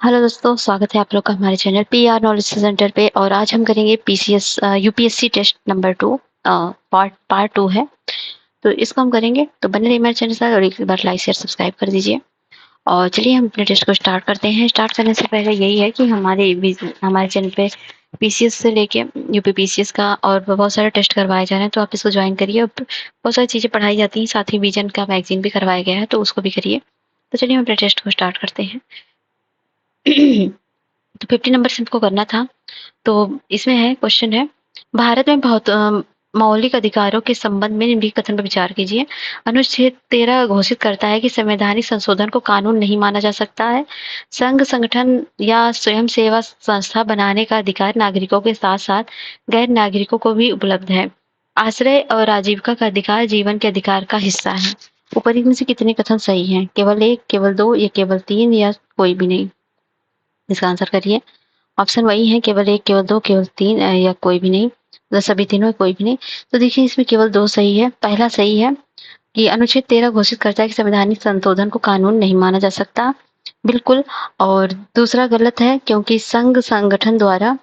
Hello दोस्तों, स्वागत है आप लोग का हमारे चैनल पीआर नॉलेज सेंटर पे। और आज हम करेंगे PCS UPSC test number 2 part 2 है। तो इसको हम करेंगे, तो बने रहिए हमारे चैनल के साथ और एक बार लाइक शेयर सब्सक्राइब कर दीजिए। और चलिए हम अपने टेस्ट को स्टार्ट करते हैं। स्टार्ट करने से पहले यही है कि हमारे चैनल पे पीसीएस से लेके यूपी पीसीएस का और बहुत सारे टेस्ट करवाए जा रहे हैं, तो आप इसको ज्वाइन करिए। और बहुत सारी चीज़ें पढ़ाई जाती हैं, साथ ही विजन का मैगजीन भी करवाया गया है, तो उसको भी करिए। तो चलिए हम अपने टेस्ट को स्टार्ट करते हैं। तो 50 नंबर से हमको करना था। तो इसमें है, क्वेश्चन है, भारत में बहुत मौलिक अधिकारों के संबंध में निम्नलिखित कथन पर विचार कीजिए। अनुच्छेद 13 घोषित करता है कि संवैधानिक संशोधन को कानून नहीं माना जा सकता है। संघ संगठन या स्वयं सेवा संस्था बनाने का अधिकार नागरिकों के साथ साथ गैर नागरिकों को भी उपलब्ध है। आश्रय और आजीविका का अधिकार जीवन के अधिकार का हिस्सा है। ऊपर में से कितने कथन सही हैं? केवल एक, केवल दो, या केवल तीन, या कोई भी नहीं? इसका आंसर करिए। ऑप्शन वही है, केवल एक, केवल दो, केवल तीन, या कोई भी नहीं, मतलब सभी तीनों, कोई भी नहीं। तो देखिए, इसमें केवल दो सही है। पहला सही है कि अनुच्छेद 13 घोषित करता है कि संवैधानिक संशोधन को कानून नहीं माना जा सकता, बिल्कुल। और दूसरा गलत है, क्योंकि संघ संगठन द्वारा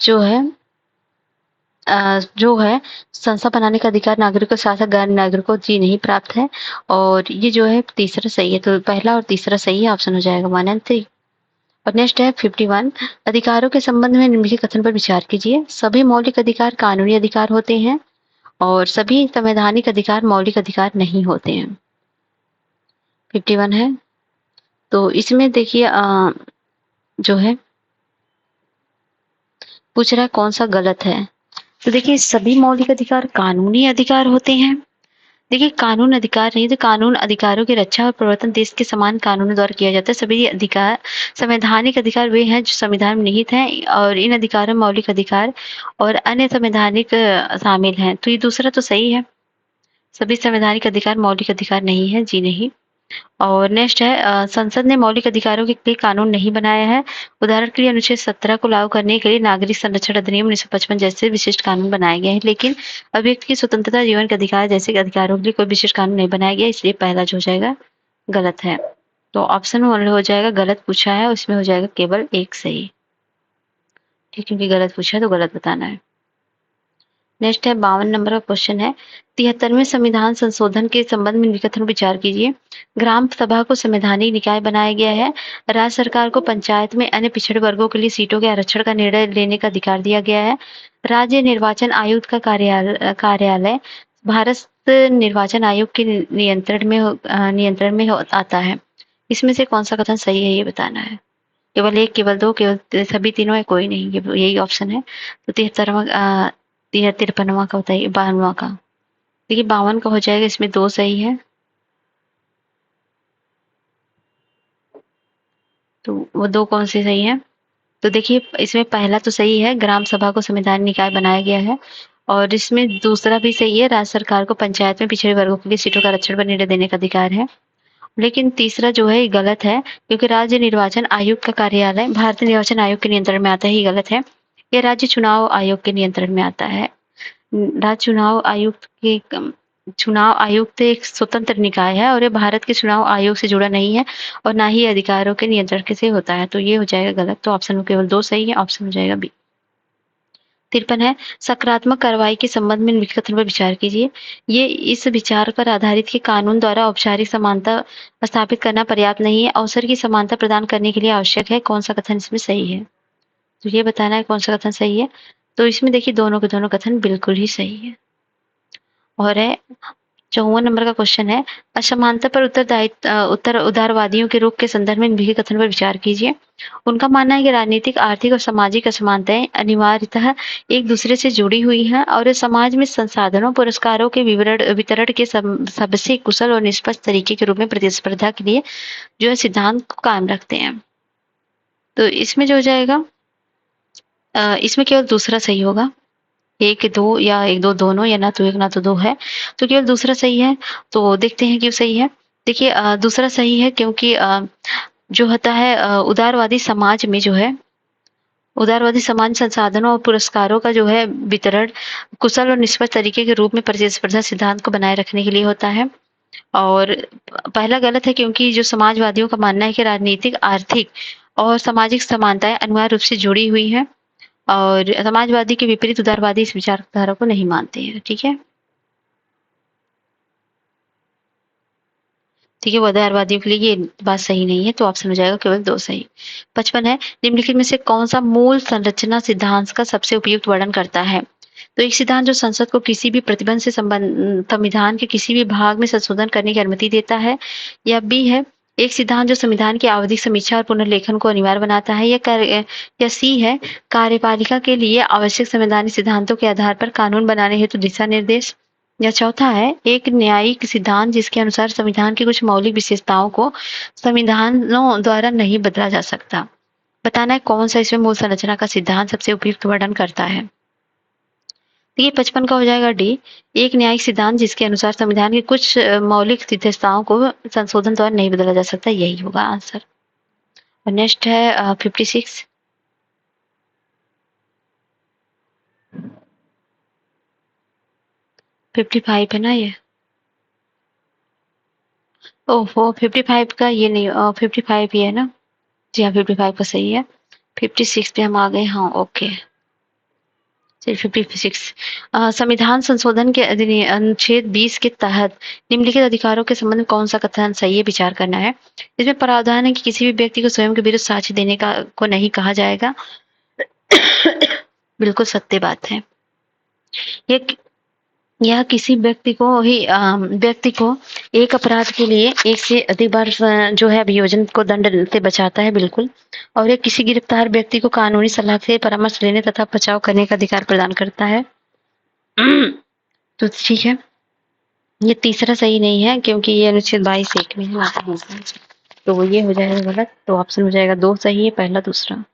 जो है जो है संस्था बनाने का अधिकार नागरिकों के साथ साथ गैर नागरिकों को जी नहीं प्राप्त है। और ये जो है तीसरा सही है, तो पहला और तीसरा सही है, ऑप्शन हो जाएगा 1 एंड 3। और नेक्स्ट है 51, अधिकारों के संबंध में निम्नलिखित कथन पर विचार कीजिए। सभी मौलिक अधिकार कानूनी अधिकार होते हैं और सभी संवैधानिक अधिकार मौलिक अधिकार नहीं होते हैं। 51 है, तो इसमें देखिए जो है पूछ रहा है कौन सा गलत है। तो देखिए, सभी मौलिक अधिकार कानूनी अधिकार होते हैं। देखिए, कानून अधिकार नहीं, तो कानून अधिकारों की रक्षा और प्रवर्तन देश के समान कानूनों द्वारा किया जाता है। सभी अधिकार संवैधानिक अधिकार वे हैं जो संविधान में निहित हैं, और इन अधिकारों में मौलिक अधिकार और अन्य संवैधानिक शामिल हैं। तो ये दूसरा तो सही है, सभी संवैधानिक अधिकार मौलिक अधिकार नहीं है, जी नहीं। और नेक्स्ट है, संसद ने मौलिक अधिकारों के लिए कानून नहीं बनाया है। उदाहरण के लिए अनुच्छेद 17 को लागू करने के लिए नागरिक संरक्षण अधिनियम 1955 जैसे विशिष्ट कानून बनाए गए हैं, लेकिन अभिव्यक्ति की स्वतंत्रता, जीवन के अधिकार जैसे अधिकारों के लिए कोई विशिष्ट कानून नहीं बनाया गया, इसलिए पहला जो हो जाएगा गलत है। तो ऑप्शन हो जाएगा गलत पूछा है, उसमें हो जाएगा केवल एक सही। ठीक, क्योंकि गलत पूछा है तो गलत बताना है। नेक्स्ट है 52 नंबर का क्वेश्चन है, 73वें संविधान संशोधन के संबंध में निम्नलिखित कथन विचार कीजिए। ग्राम सभा को संवैधानिक निकाय बनाया गया है। राज्य सरकार को पंचायत में अन्य पिछड़े वर्गों के लिए सीटों के आरक्षण का निर्णय लेने का अधिकार दिया गया है। राज्य निर्वाचन आयुक्त का कार्यालय भारत निर्वाचन आयोग के नियंत्रण में आता है। इसमें से कौन सा कथन सही है, ये बताना है। केवल एक, केवल दो, केवल सभी तीनों, है कोई नहीं, ये यही ऑप्शन है। तो 53वां का बताइए, 52वां का। देखिए, 52 का हो जाएगा, इसमें दो सही है, तो वो दो कौन से सही है? तो देखिए, इसमें पहला तो सही है, ग्राम सभा को संवैधानिक निकाय बनाया गया है। और इसमें दूसरा भी सही है, राज्य सरकार को पंचायत में पिछड़े वर्गों के लिए सीटों का आरक्षण पर निर्णय देने का अधिकार है। लेकिन तीसरा जो है ये गलत है, क्योंकि राज्य निर्वाचन आयोग का कार्यालय भारतीय निर्वाचन आयोग के नियंत्रण में आता है, ये गलत है। ये राज्य चुनाव आयोग के नियंत्रण में आता है। राज्य चुनाव आयुक्त एक स्वतंत्र निकाय है और ये भारत के चुनाव आयोग से जुड़ा नहीं है, और ना ही अधिकारों के नियंत्रण से होता है, तो ये हो जाएगा गलत। तो ऑप्शन में केवल दो सही है, ऑप्शन हो जाएगा बी। 53 है, सकारात्मक कार्रवाई के संबंध में निम्नलिखित कथन पर विचार कीजिए। ये इस विचार पर आधारित कि कानून द्वारा औपचारिक समानता स्थापित करना पर्याप्त नहीं है, अवसर की समानता प्रदान करने के लिए आवश्यक है। कौन सा कथन इसमें सही है? तो ये बताना है कौन सा कथन सही है। तो इसमें देखिए, दोनों के दोनों कथन बिल्कुल ही सही है। और है 54 नंबर का क्वेश्चन है, असमानता पर उत्तर उदारवादियों के रुख के संदर्भ में निम्नलिखित कथन पर विचार कीजिए। उनका मानना है कि राजनीतिक, आर्थिक और सामाजिक असमानताएं अनिवार्यतः एक दूसरे से जुड़ी हुई हैं और समाज में संसाधनों पुरस्कारों के वितरण के सबसे कुशल और निष्पक्ष तरीके के रूप में प्रतिस्पर्धा के लिए जो है सिद्धांत को कायम रखते हैं। तो इसमें जो हो जाएगा इसमें केवल दूसरा सही होगा। एक दो, या एक दो दोनों, या ना तो एक ना तो दो है, तो केवल दूसरा सही है। तो देखते हैं क्यों सही है। देखिए, दूसरा सही है क्योंकि जो होता है उदारवादी समाज में जो है उदारवादी समाज संसाधनों और पुरस्कारों का जो है वितरण कुशल और निष्पक्ष तरीके के रूप में प्रतिस्पर्धा सिद्धांत को बनाए रखने के लिए होता है। और पहला गलत है, क्योंकि जो समाजवादियों का मानना है कि राजनीतिक, आर्थिक और सामाजिक समानताएं अनिवार्य रूप से जुड़ी हुई हैं, और समाजवादी के विपरीत उदारवादी इस विचारधारा को नहीं मानते हैं। ठीक है, ठीक है, वो उदारवादियों के लिए ये बात सही नहीं है, तो ऑप्शन हो जाएगा केवल दो सही। 55 है, निम्नलिखित में से कौन सा मूल संरचना सिद्धांत का सबसे उपयुक्त वर्णन करता है? तो एक सिद्धांत जो संसद को किसी भी प्रतिबंध से संविधान के किसी भी भाग में संशोधन करने की अनुमति देता है, या बी है एक सिद्धांत जो संविधान की आवधिक समीक्षा और पुनर्लेखन को अनिवार्य बनाता है, या सी है कार्यपालिका के लिए आवश्यक संवैधानिक सिद्धांतों के आधार पर कानून बनाने हेतु दिशा निर्देश, या चौथा है एक न्यायिक सिद्धांत जिसके अनुसार संविधान की कुछ मौलिक विशेषताओं को संविधानों द्वारा नहीं बदला जा सकता। बताना है कौन सा इसमें मूल संरचना का सिद्धांत सबसे उपयुक्त वर्णन करता है। तो ये 55 का हो जाएगा डी, एक न्यायिक सिद्धांत जिसके अनुसार संविधान की कुछ मौलिक विशेषताओं को संशोधन द्वारा नहीं बदला जा सकता, यही होगा आंसर। और नेक्स्ट है 56। 55 है ना ये? ओहो, 55 का ये नहीं, 55 ही है ना? जी हाँ, 55 का सही है। 56 पे हम आ गए, हाँ ओके। 56 संविधान संशोधन के अनुच्छेद 20 के तहत निम्नलिखित अधिकारों के संबंध में कौन सा कथन सही है, विचार करना है। इसमें प्रावधान है कि किसी भी व्यक्ति को स्वयं के विरुद्ध साक्ष्य देने का को नहीं कहा जाएगा। बिल्कुल सत्य बात है। ये यह किसी व्यक्ति को एक अपराध के लिए एक से अधिक बार जो है अभियोजन को दंड से बचाता है, बिल्कुल। और यह किसी गिरफ्तार व्यक्ति को कानूनी सलाह से परामर्श लेने तथा बचाव करने का अधिकार प्रदान करता है। तो ठीक है, ये तीसरा सही नहीं है क्योंकि ये अनुच्छेद 22(1) में है, ना कि दूसरा। तो ये हो जाएगा गलत, तो ऑप्शन हो जाएगा दो सही है, पहला दूसरा।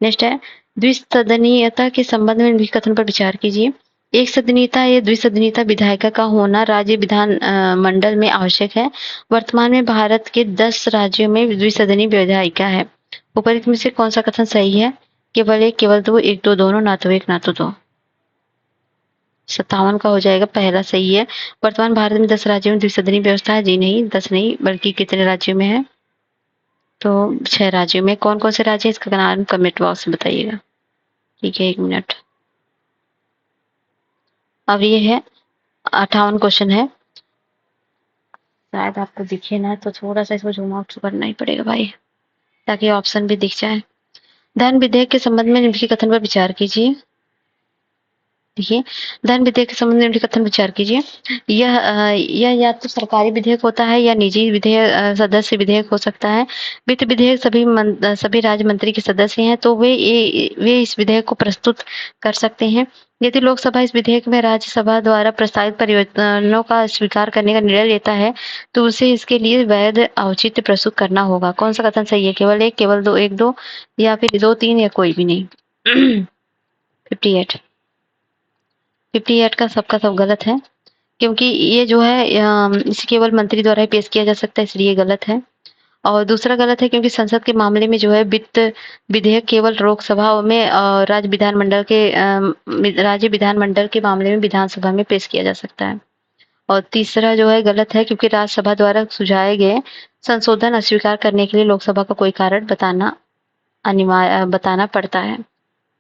नेक्स्ट है द्विसदनीयता के संबंध में निम्नलिखित कथन पर विचार कीजिए। एक सदनीयता या द्विसदनीयता विधायिका का होना राज्य विधान मंडल में आवश्यक है। वर्तमान में भारत के 10 राज्यों में द्विसदनीय विधायिका है। उपरोक्त में से कौन सा कथन सही है? केवल एक, केवल दो, एक दो दोनों, ना तो एक ना तो दो। 57 का हो जाएगा पहला सही है। वर्तमान भारत में 10 राज्यों में द्विसदनीय व्यवस्था है। जी नहीं, 10 नहीं, बल्कि कितने राज्यों में है? तो 6 राज्यों में। कौन कौन से राज्य है इसका नाम कमेंट बॉक्स में बताइएगा। ठीक है, 1 मिनट। अब ये है 58 क्वेश्चन है, शायद आपको दिखे ना, तो थोड़ा सा इसको जूम आउट करना ही पड़ेगा भाई, ताकि ऑप्शन भी दिख जाए। धन विधेयक के संबंध में निम्नलिखित कथन पर विचार कीजिए। देखिए, धन विधेयक के संबंध में निम्नलिखित कथन विचार कीजिए। यह या तो सरकारी विधेयक होता है या निजी विधेयक, सदस्य विधेयक हो सकता है। वित्त विधेयक सभी राज्य मंत्री के सदस्य हैं, तो वे इस विधेयक को प्रस्तुत कर सकते हैं। यदि लोकसभा इस विधेयक में राज्यसभा द्वारा प्रस्तावित परिवर्तनों का स्वीकार करने का निर्णय लेता है, तो उसे इसके लिए वैध औचित्य प्रस्तुत करना होगा। कौन सा कथन सही है? केवल एक, केवल दो, एक दो, या फिर दो तीन, या कोई भी नहीं? 58। 58 का सबका सब गलत है, क्योंकि ये जो है इसे केवल मंत्री द्वारा ही पेश किया जा सकता है, इसलिए गलत है। और दूसरा गलत है क्योंकि संसद के मामले में जो है वित्त विधेयक केवल लोकसभा में और राज्य विधानमंडल के मामले में विधानसभा में पेश किया जा सकता है। और तीसरा जो है गलत है क्योंकि राज्यसभा द्वारा सुझाए गए संशोधन अस्वीकार करने के लिए लोकसभा को कोई कारण बताना पड़ता है,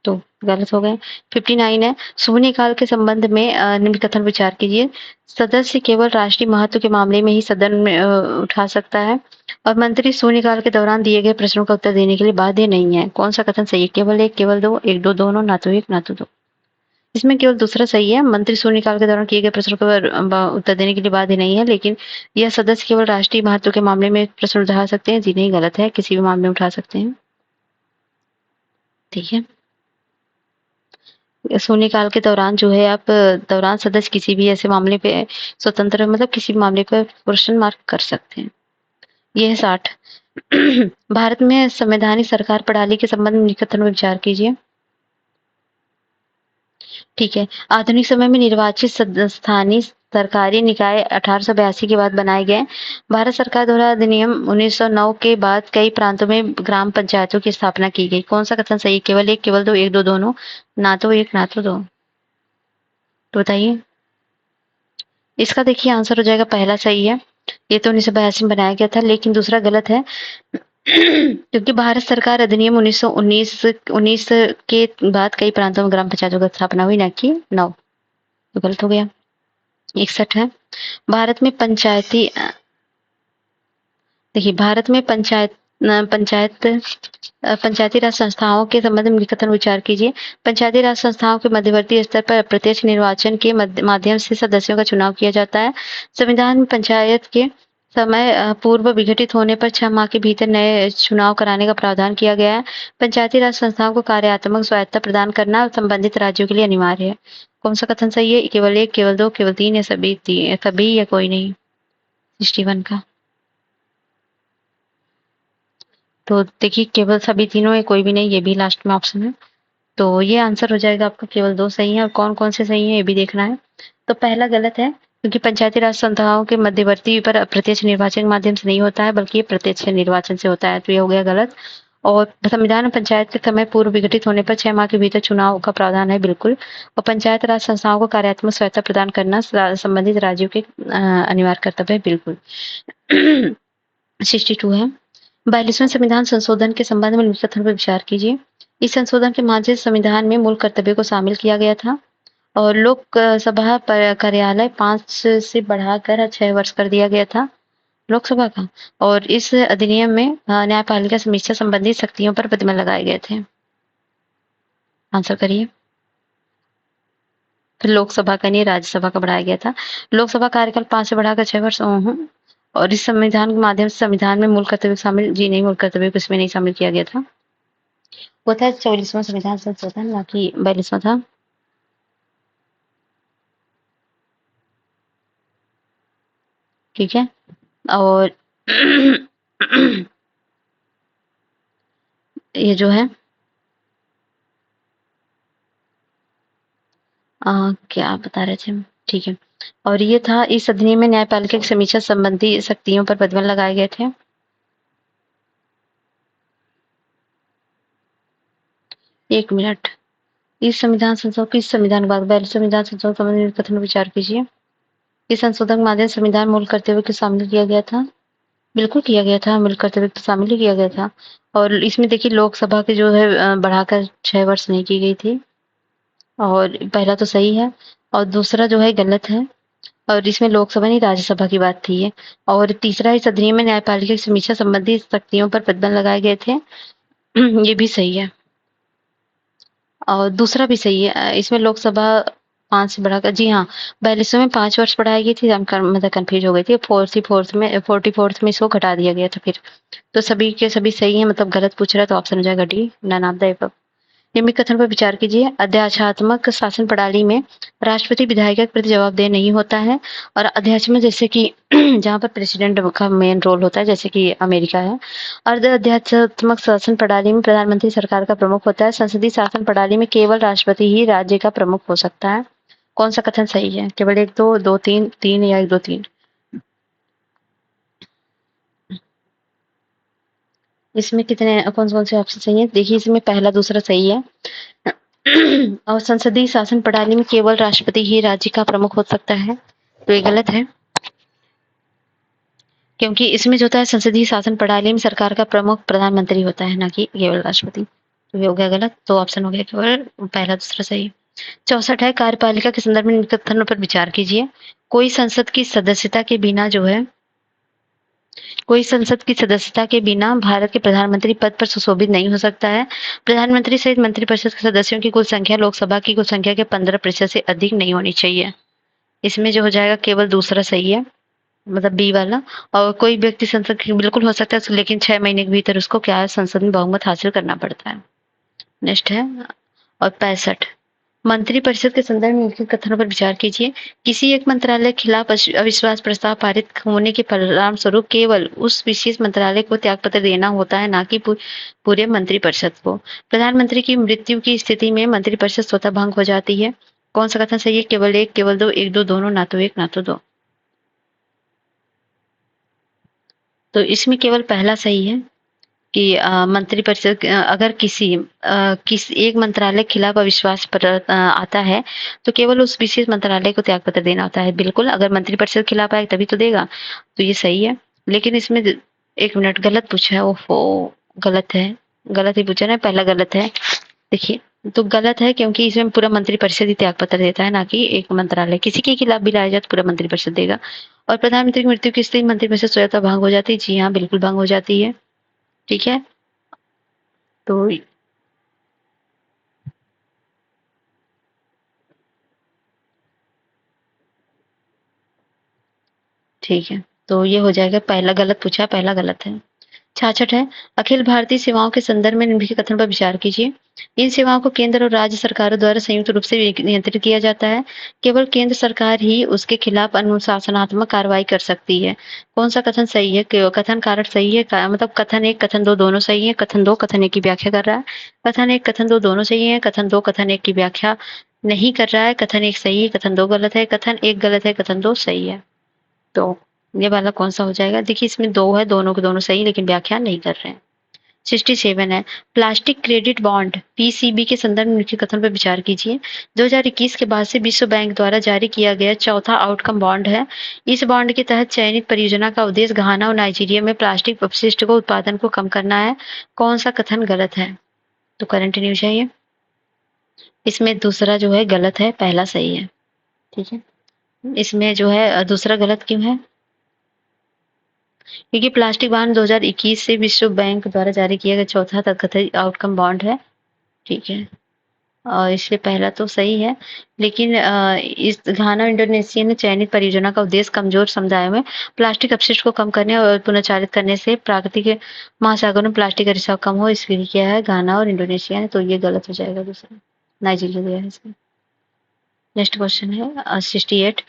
तो गलत हो गए। 59 है, शून्यकाल के संबंध में निम्न कथन विचार कीजिए। सदस्य केवल राष्ट्रीय महत्व के मामले में ही सदन में उठा सकता है, और मंत्री शून्यकाल के दौरान दिए गए प्रश्नों का उत्तर देने के लिए बाध्य नहीं है। कौन सा कथन सही है? केवल एक, केवल दो, एक दो दोनों, ना तो एक ना तो दो। इसमें केवल दूसरा सही है, मंत्री शून्यकाल के दौरान किए गए प्रश्नों का उत्तर देने के लिए बाध्य नहीं है, लेकिन यह सदस्य केवल राष्ट्रीय महत्व के मामले में प्रश्न उठा सकते हैं। जी नहीं, गलत है, किसी भी मामले में उठा सकते हैं। ठीक है, शून्यकाल के दौरान जो है आप दौरान सदस्य किसी भी ऐसे मामले पे स्वतंत्र, मतलब किसी भी मामले पर क्वेश्चन मार्क कर सकते हैं। ये है 60। भारत में संवैधानिक सरकार प्रणाली के संबंध में निम्नलिखित कथन पर विचार कीजिए। ठीक है, आधुनिक समय में निर्वाचित स्थानीय सरकारी निकाय 1882 के बाद बनाए गए। भारत सरकार द्वारा अधिनियम 1909 के बाद कई प्रांतों में ग्राम पंचायतों की स्थापना की गई। कौन सा कथन सही? केवल एक, केवल दो, एक दो दोनों, ना तो एक ना तो दो। तो बताइए। इसका देखिए आंसर हो जाएगा पहला सही है। ये तो 1982 में बनाया गया था, लेकिन दूसरा गलत है। क्योंकि भारत सरकार अधिनियम 1919 के बाद कई प्रांतों में ग्राम पंचायतों की स्थापना हुई, ना कि 9। तो गलत हो गया। 61 है, भारत में पंचायती देखिए भारत में पंचायती राज संस्थाओं के संबंध में कथन विचार कीजिए। पंचायती राज संस्थाओं के मध्यवर्ती स्तर पर अप्रत्यक्ष निर्वाचन के माध्यम से सदस्यों का चुनाव किया जाता है। संविधान में पंचायत के समय पूर्व विघटित होने पर 6 माह के भीतर नए चुनाव कराने का प्रावधान किया गया है। पंचायती राज संस्थाओं को कार्यात्मक स्वायत्तता प्रदान करना संबंधित राज्यों के लिए अनिवार्य है। कौन सा कथन सही है? केवल 1, केवल 2, केवल 3 या सभी या कोई नहीं? 61 का। तो देखिए केवल सभी तीनों है, कोई भी नहीं, ये भी लास्ट में ऑप्शन है। तो ये आंसर हो जाएगा आपका, केवल 2 सही है। और कौन-कौन से सही है ये भी देखना है। तो पहला गलत है, क्योंकि पंचायती राज संस्थाओं के मध्यवर्ती पर अप्रत्यक्ष निर्वाचन के माध्यम से नहीं होता है, बल्कि ये प्रत्यक्ष निर्वाचन से होता है, तो ये हो गया गलत। और संविधान में पंचायत के समय पूर्व विघटित होने पर 6 माह के भीतर चुनाव का प्रावधान है, बिल्कुल। और पंचायत राज संस्थाओं को कार्यात्मक स्वायत्तता प्रदान करना संबंधित राज्यों के अनिवार्य कर्तव्य है, बिल्कुल। 62 है, 42वें संविधान संशोधन के संबंध में निम्नलिखित कथन पर विचार कीजिए। इस संशोधन के माध्यम से संविधान में मूल कर्तव्यों को शामिल किया गया था और लोक सभा कार्यालय 5 से बढ़ाकर 6 वर्ष कर दिया गया था, लोकसभा का। और इस अधिनियम में न्यायपालिका समीक्षा संबंधी शक्तियों पर प्रतिबंध लगाए गए थे। आंसर करिए। फिर लोकसभा का नहीं, राज्यसभा का बढ़ाया गया था। लोकसभा कार्यकाल 5 से बढ़ाकर 6 वर्ष और इस संविधान के माध्यम से संविधान में मूल कर्तव्य शामिल जी नहीं, मूल कर्तव्य को इसमें नहीं शामिल किया गया था। वो था 44वां संविधान संशोधन, ना कि 42वां था। ठीक है। और ये जो है क्या बता रहे थे हम? ठीक है। और ये था, इस अधिनियम में न्यायपालिका की समीक्षा संबंधी शक्तियों पर प्रतिबंध लगाए गए थे। एक मिनट। इस संविधान संशोधन किस संविधान बाद पहले संविधान संशोधन संबंधी कथन विचार कीजिए। इस संशोधन के माध्यम से संविधान मूल कर्तव्य को शामिल किया गया था, बिल्कुल किया गया था, मूल कर्तव्य तो शामिल ही किया गया था। और इसमें देखिए लोकसभा के जो है बढ़ाकर 6 वर्ष नहीं की गई थी। और पहला तो सही है और दूसरा जो है गलत है। और इसमें लोकसभा नहीं, राज्यसभा की बात थी ये। और तीसरा, इस अधिनियम में न्यायपालिका की समीक्षा संबंधी शक्तियों पर प्रतिबंध लगाए गए थे। ये भी सही है और दूसरा भी सही है। इसमें लोकसभा 5 से बढ़ाकर जी हाँ, 42वें में 5 वर्ष बढ़ाई गई थी, मतलब कन्फ्यूज हो गई थी। 44th में इसको घटा दिया गया था फिर। तो सभी के सभी सही है, मतलब गलत पूछ रहा है तो ऑप्शन हो जाएगा D, none of the above. निम्नलिखित कथन पर विचार कीजिए। अध्यात्मक शासन प्रणाली में राष्ट्रपति विधायिका के प्रति जवाबदेह नहीं होता है और अध्यात्म जैसे कि जहाँ पर प्रेसिडेंट का मेन रोल होता है, जैसे कि अमेरिका है। अर्ध अध्यात्मक शासन प्रणाली में प्रधानमंत्री सरकार का प्रमुख होता है। संसदीय शासन प्रणाली में केवल राष्ट्रपति ही राज्य का प्रमुख हो सकता है। कौन सा कथन सही है? केवल 1, 2, 2, 3, 3 या 1, 2, 3? इसमें कितने कौन कौन से ऑप्शन सही है? देखिए इसमें पहला दूसरा सही है। और संसदीय शासन प्रणाली में केवल राष्ट्रपति ही राज्य का प्रमुख हो सकता है, तो ये गलत है। क्योंकि इसमें जो होता है संसदीय शासन प्रणाली में सरकार का प्रमुख प्रधानमंत्री होता है, ना कि केवल राष्ट्रपति। तो ये हो गया गलत, तो ऑप्शन हो गया केवल पहला दूसरा सही। 64 है, कार्यपालिका के संदर्भ में निम्नलिखित कथनों पर विचार कीजिए। कोई संसद की सदस्यता के बिना जो है कोई संसद की सदस्यता के बिना भारत के प्रधानमंत्री पद पर सुशोभित नहीं हो सकता है। प्रधानमंत्री सहित मंत्रिपरिषद के सदस्यों की कुल संख्या लोकसभा की कुल संख्या के 15% से अधिक नहीं होनी चाहिए। इसमें जो हो जाएगा केवल दूसरा सही है, मतलब बी वाला। और कोई व्यक्ति संसद की बिल्कुल हो सकता है, लेकिन 6 महीने के भीतर उसको क्या है, संसद में बहुमत हासिल करना पड़ता है। नेक्स्ट है और 65, मंत्रिपरिषद के संदर्भ में निम्नलिखित कथनों पर विचार कीजिए। किसी एक मंत्रालय के खिलाफ अविश्वास प्रस्ताव पारित होने के परिणाम स्वरूप केवल उस विशेष मंत्रालय को त्यागपत्र देना होता है, ना कि पूरे मंत्रिपरिषद को। प्रधानमंत्री की मृत्यु की स्थिति में मंत्रिपरिषद स्वतः भंग हो जाती है। कौन सा कथन सही है? केवल 1, केवल 2, 1, 2 दोनों, ना तो 1 ना तो 2। तो इसमें केवल पहला सही है कि मंत्रिपरिषद अगर किस एक मंत्रालय के खिलाफ अविश्वास पर आता है तो केवल उस विशेष मंत्रालय को त्यागपत्र देना होता है। बिल्कुल, अगर मंत्रिपरिषद खिलाफ आए तभी तो देगा, तो ये सही है। लेकिन इसमें 1 मिनट, गलत पूछा है, ओफ़ो! गलत है, गलत ही पूछा ना, पहला गलत है। देखिए, तो गलत है क्योंकि इसमें पूरा मंत्रिपरिषद ही त्यागपत्र देता है, ना कि एक मंत्रालय। किसी के खिलाफ भी लाया जाए तो पूरा मंत्रिपरिषद देगा। और प्रधानमंत्री की मृत्यु की स्थिति में मंत्रिपरिषद स्वतः भंग हो जाती है। जी हाँ, बिल्कुल भंग हो जाती है। ठीक है? तो ठीक है, तो ये हो जाएगा, पहला गलत पूछा, पहला गलत है। 66 है, अखिल भारतीय सेवाओं के संदर्भ में निम्नलिखित कथन पर विचार कीजिए। इन सेवाओं को केंद्र और राज्य सरकारों द्वारा संयुक्त रूप से नियंत्रित किया जाता है। केवल केंद्र सरकार ही उसके खिलाफ अनुशासनात्मक कार्रवाई कर सकती है। कौन सा कथन सही है? कथन कारक सही है, मतलब कथन 1 कथन 2 दोनों सही है, कथन 2 कथन 1 की व्याख्या कर रहा है। कथन 1 कथन 2 दोनों सही है, कथन 2 कथन 1 की व्याख्या नहीं कर रहा है, कथन 1 सही है, कथन 2 गलत है, कथन 1 गलत है, कथन 2 सही है। तो ये वाला कौन सा हो जाएगा? देखिए, इसमें 2 है, दोनों के दोनों सही, लेकिन व्याख्या नहीं कर रहे हैं। 67 है, प्लास्टिक क्रेडिट बॉन्ड पीसीबी के संदर्भ में निम्नलिखित कथन पर विचार कीजिए। 2021 के बाद से विश्व बैंक द्वारा जारी किया गया चौथा आउटकम बॉन्ड है। इस बॉन्ड के तहत चयनित परियोजना का उद्देश्य घाना और नाइजीरिया में प्लास्टिक अपशिष्ट को उत्पादन को कम करना है। कौन सा कथन गलत है? तो करंट न्यूज है ये। इसमें दूसरा जो है गलत है, पहला सही है। ठीक है, इसमें जो है दूसरा गलत क्यों है? क्योंकि प्लास्टिक बॉन्ड 2021 से विश्व बैंक द्वारा जारी किया गया चौथा तथाकथित आउटकम बॉन्ड है। ठीक है, इसलिए पहला तो सही है, लेकिन इस घाना इंडोनेशिया ने चयनित परियोजना का उद्देश्य कमजोर समुदायों में प्लास्टिक अपशिष्ट को कम करने और पुनर्चालित करने से प्राकृतिक महासागरों में प्लास्टिक का रिसाव कम हो, इसके लिए किया है घाना और इंडोनेशिया ने। तो ये गलत हो जाएगा, दूसरा नाइजीरिया दिया है इसमें। नेक्स्ट क्वेश्चन है 68,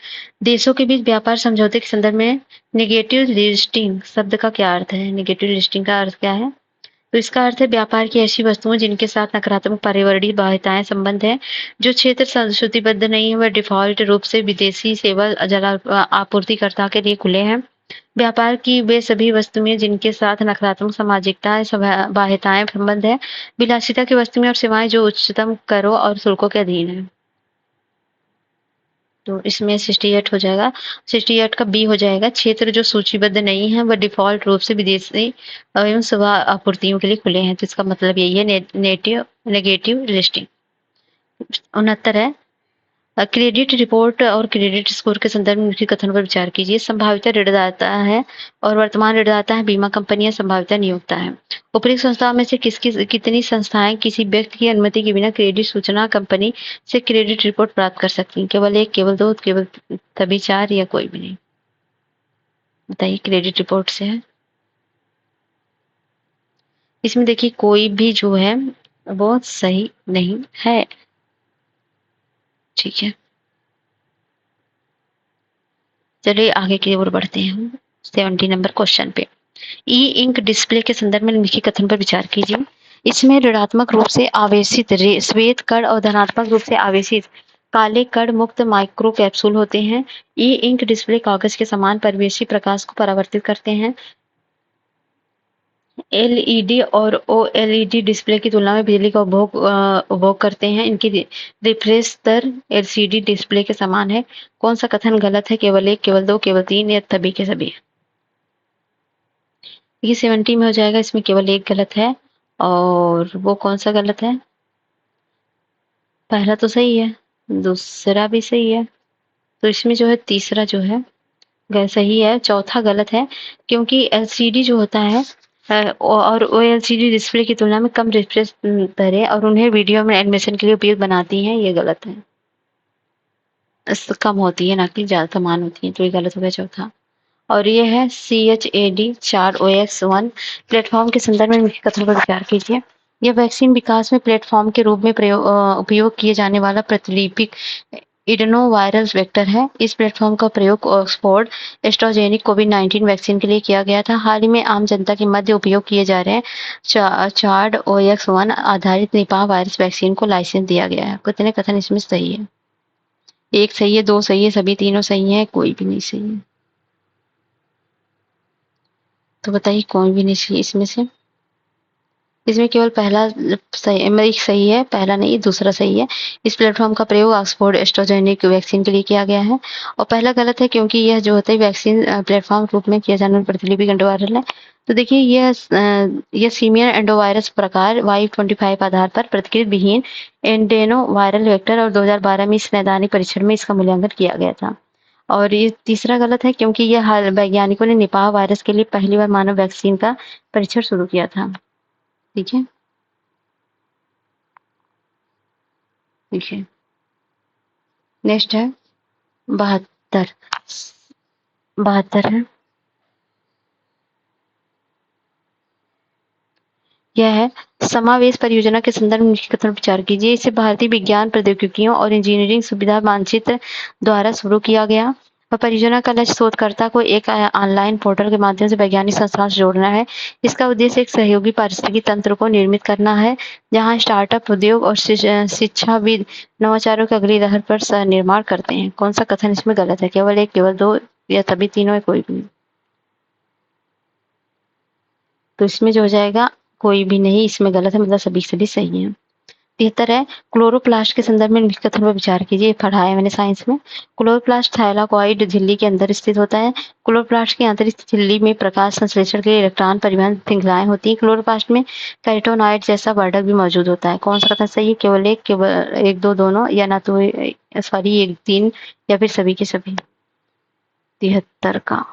देशों के बीच व्यापार समझौते के संदर्भ में नेगेटिव लिस्टिंग शब्द का क्या अर्थ है? नेगेटिव लिस्टिंग का अर्थ क्या है? तो इसका अर्थ है व्यापार की ऐसी वस्तुएं जिनके साथ नकारात्मक पर्यावरणीय बाध्यताएं संबंध है, जो क्षेत्र संश्रुतिबद्ध नहीं है, वह डिफॉल्ट रूप से विदेशी सेवा जल आपूर्तिकर्ता के लिए खुले हैं। व्यापार की वे सभी वस्तुएं जिनके साथ नकारात्मक सामाजिकता बाध्यताएं संबंध है, विलासिता की वस्तुएं और सेवाएं जो उच्चतम करों और शुल्कों के अधीन है। तो इसमें 68 हो जाएगा, 68 का बी हो जाएगा। क्षेत्र जो सूचीबद्ध नहीं है वह डिफॉल्ट रूप से विदेशी एवं सेवा आपूर्तियों के लिए खुले हैं। तो इसका मतलब यही है, नेगेटिव लिस्टिंग। 69 है, क्रेडिट रिपोर्ट और क्रेडिट स्कोर के संदर्भ में निम्नलिखित कथन पर विचार कीजिए। संभावित ऋणदाता है और वर्तमान ऋणदाता है बीमा कंपनियां, संभावित नियोक्ता है। उपरोक्त संस्थाओं में से कितनी संस्थाएं किसी व्यक्ति की अनुमति के बिना क्रेडिट सूचना कंपनी से क्रेडिट रिपोर्ट प्राप्त कर सकती हैं? केवल 1, केवल 2, केवल तभी 4 या कोई भी नहीं? बताइए, क्रेडिट रिपोर्ट से है। इसमें देखिए कोई भी जो है वो सही नहीं है। ठीक है, चलिए आगे की ओर बढ़ते हैं हम 70 नंबर क्वेश्चन पे। ई इंक डिस्प्ले के संदर्भ में निम्नलिखित कथन पर विचार कीजिए। इसमें ऋणात्मक रूप से आवेशित श्वेत कण और धनात्मक रूप से आवेशित काले कण मुक्त माइक्रो कैप्सूल होते हैं। ई इंक डिस्प्ले कागज के समान परिवेशी प्रकाश को परावर्तित करते हैं। एलईडी और ओएलईडी डिस्प्ले की तुलना में बिजली का उपभोग करते हैं। इनकी रिफ्रेश दर एलसीडी डिस्प्ले के समान है। कौन सा कथन गलत है? केवल 1, केवल 2, केवल 3 या सभी के सभी? ये 70 में हो जाएगा, इसमें केवल 1 गलत है। और वो कौन सा गलत है? पहला तो सही है, दूसरा भी सही है। तो इसमें जो है तीसरा जो है सही है, चौथा गलत है। क्योंकि एलसीडी जो होता है और ओएलसीडी डिस्प्ले की तुलना में कम रिफ्रेश दर है और उन्हें वीडियो में एनिमेशन के लिए उपयोग बनाती हैं, ये गलत है। कम होती है, ना कि ज्यादा समान होती है, तो ये गलत हो गया चौथा। और ये है CHAD4OX1 प्लेटफॉर्म के संदर्भ में मुख्य कथन पर विचार कीजिए। यह वैक्सीन विकास में प्लेटफॉर्म के रूप में उपयोग किए जाने वाला प्रतिलिपिक इडनोवायरल वेक्टर है। इस प्लेटफॉर्म का प्रयोग ऑक्सफोर्ड एस्ट्राजेनिक कोविड-19 वैक्सीन के लिए किया गया था। हाल ही में आम जनता के मध्य उपयोग किए जा रहे चार्ड OX1 आधारित निपाह वायरस वैक्सीन को लाइसेंस दिया गया है। कितने कथन इसमें सही है? 1 सही है, 2 सही है, सभी तीनों सही है, कोई भी नहीं सही है। तो बताइए, कोई भी नहीं सही इसमें से? इसमें केवल पहला सही मतलब एक सही है, पहला नहीं दूसरा सही है। इस प्लेटफ़ॉर्म का प्रयोग ऑक्सफोर्ड एस्ट्राज़ेनेका वैक्सीन के लिए किया गया है और पहला गलत है क्योंकि यह जो होता है वैक्सीन प्लेटफ़ॉर्म के रूप में किया जाने वाला प्रतिलिपि एंडोवायरल है। तो देखिए यह सिमियन एंडोवायरस प्रकार Y25 आधार पर प्रतिकृति विहीन एडेनोवायरल वेक्टर और 2012 में इस नैदानिक परीक्षण में इसका मूल्यांकन किया गया था। और ये तीसरा गलत है क्योंकि यह हाल वैज्ञानिकों ने निपाह वायरस के लिए पहली बार मानव वैक्सीन का परीक्षण शुरू किया था। ठीक है? ठीक है। नेक्स्ट है 72 72 है। यह है समावेश परियोजना के संदर्भ में निम्नलिखित कथन पर विचार कीजिए। इसे भारतीय विज्ञान प्रौद्योगिकियों और इंजीनियरिंग सुविधा मानचित्र द्वारा शुरू किया गया और परियोजना का लक्ष्य शोधकर्ता को एक ऑनलाइन पोर्टल के माध्यम से वैज्ञानिक संस्थानों से जोड़ना है। इसका उद्देश्य एक सहयोगी पारिस्थितिकी तंत्र को निर्मित करना है जहां स्टार्टअप उद्योग और शिक्षाविद नवाचारों की अगली लहर पर सह निर्माण करते हैं। कौन सा कथन इसमें गलत है? केवल एक, केवल दो या सभी तीनों या कोई भी नहीं? तो इसमें जो हो जाएगा कोई भी नहीं, इसमें गलत है मतलब सभी सही है। 73 है क्लोरोप्लास्ट के संदर्भ में निम्नलिखित कथन पर विचार कीजिए। पढ़ा है मैंने साइंस में। क्लोरोप्लास्ट थाइलाकॉइड झिल्ली के अंदर स्थित होता है। क्लोरोप्लास्ट की आंतरिक झिल्ली में प्रकाश संश्लेषण के लिए इलेक्ट्रॉन परिवहन श्रृंखलाएं होती हैं। क्लोरोप्लास्ट में कैरोटीनॉइड जैसा वर्धक भी मौजूद होता है। कौन सा कथन सही है? केवल एक, केवल एक, दो, दोनों या ना तो सॉरी एक, तीन या फिर सभी के सभी? 73 का